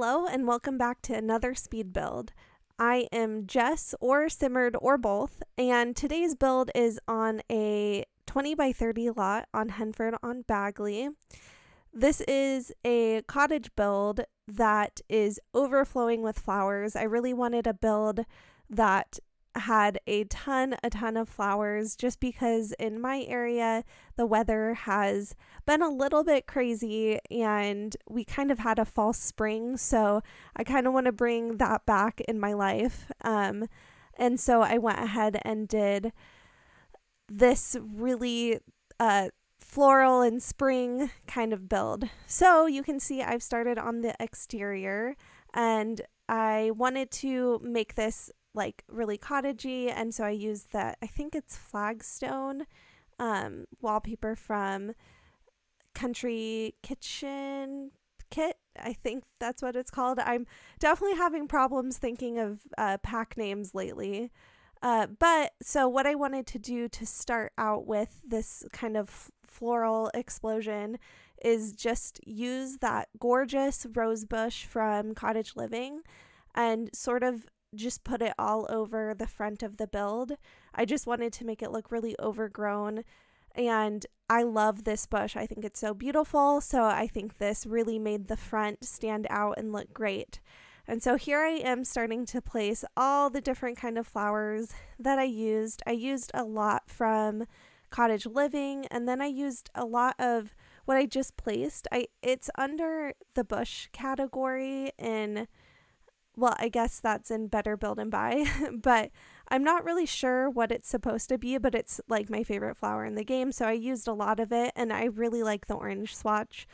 Hello and welcome back to another speed build. I am Jess, or Simmered, or both, and today's build is on a 20 by 30 lot on Henford on Bagley. This is a cottage build that is overflowing with flowers. I really wanted a build that had a ton of flowers just because in my area the weather has been a little bit crazy and we kind of had a false spring, so I kind of want to bring that back in my life. And so I went ahead and did this really floral and spring kind of build. So you can see I've started on the exterior and I wanted to make this like really cottagey, and so I used that, I think it's flagstone wallpaper from Country Kitchen Kit. I think that's what it's called. I'm definitely having problems thinking of pack names lately. But so what I wanted to do to start out with this kind of floral explosion is just use that gorgeous rose bush from Cottage Living and sort of just put it all over the front of the build. I just wanted to make it look really overgrown, and I love this bush. I think it's so beautiful, so I think this really made the front stand out and look great. And so here I am starting to place all the different kind of flowers that I used. I used a lot from Cottage Living, and then I used a lot of what I just placed. It's under the bush category in, well, I guess that's in Better Build and Buy, but I'm not really sure what it's supposed to be, but it's like my favorite flower in the game, so I used a lot of it, and I really like the orange swatch.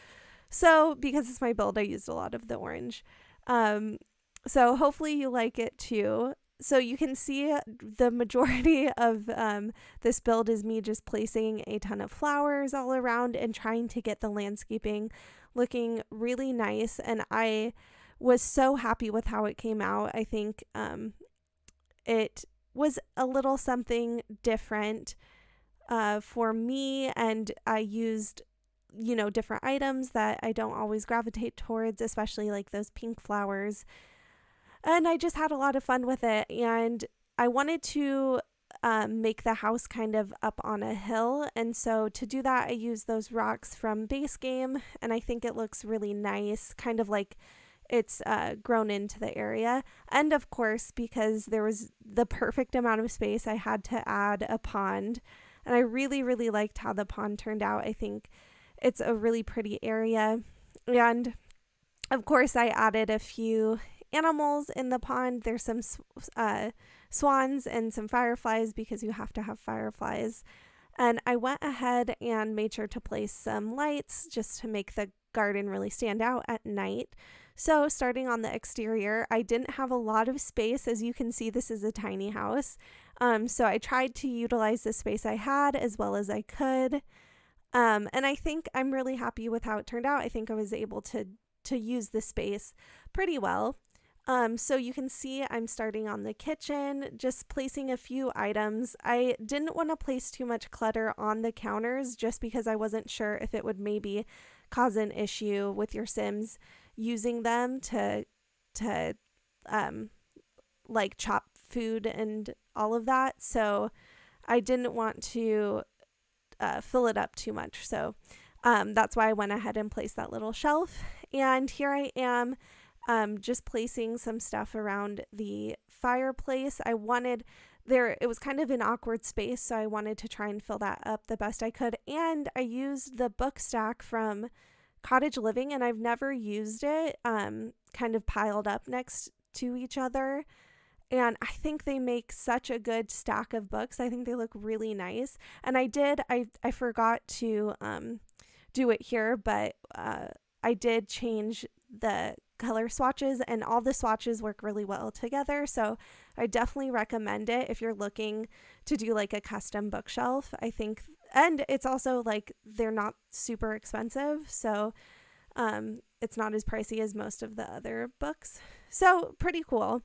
So because it's my build, I used a lot of the orange. So hopefully you like it too. So you can see the majority of this build is me just placing a ton of flowers all around and trying to get the landscaping looking really nice, and I was so happy with how it came out. I think it was a little something different for me, and I used, different items that I don't always gravitate towards, especially like those pink flowers. And I just had a lot of fun with it, and I wanted to make the house kind of up on a hill, and so to do that I used those rocks from base game, and I think it looks really nice, kind of like it's grown into the area. And of course, because there was the perfect amount of space, I had to add a pond, and I really liked how the pond turned out. I think it's a really pretty area, and of course I added a few animals in the pond. There's some swans and some fireflies because you have to have fireflies, and I went ahead and made sure to place some lights just to make the garden really stand out at night. So starting on the exterior, I didn't have a lot of space. As you can see, this is a tiny house. So I tried to utilize the space I had as well as I could. And I think I'm really happy with how it turned out. I think I was able to use the space pretty well. So you can see I'm starting on the kitchen, just placing a few items. I didn't want to place too much clutter on the counters just because I wasn't sure if it would maybe cause an issue with your Sims using them to like chop food and all of that. So I didn't want to fill it up too much. So that's why I went ahead and placed that little shelf. And here I am just placing some stuff around the fireplace. It was kind of an awkward space, so I wanted to try and fill that up the best I could. And I used the book stack from Cottage Living, and I've never used it kind of piled up next to each other. And I think they make such a good stack of books. I think they look really nice. And I forgot to do it here, but I did change the color swatches, and all the swatches work really well together, so I definitely recommend it if you're looking to do like a custom bookshelf. I think, and it's also like they're not super expensive, so it's not as pricey as most of the other books, so pretty cool.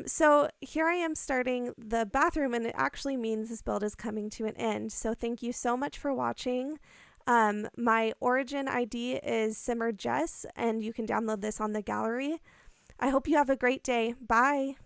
So here I am starting the bathroom, and it actually means this build is coming to an end, so thank you so much for watching. My origin ID is SimmeredJess, and you can download this on the gallery. I hope you have a great day. Bye.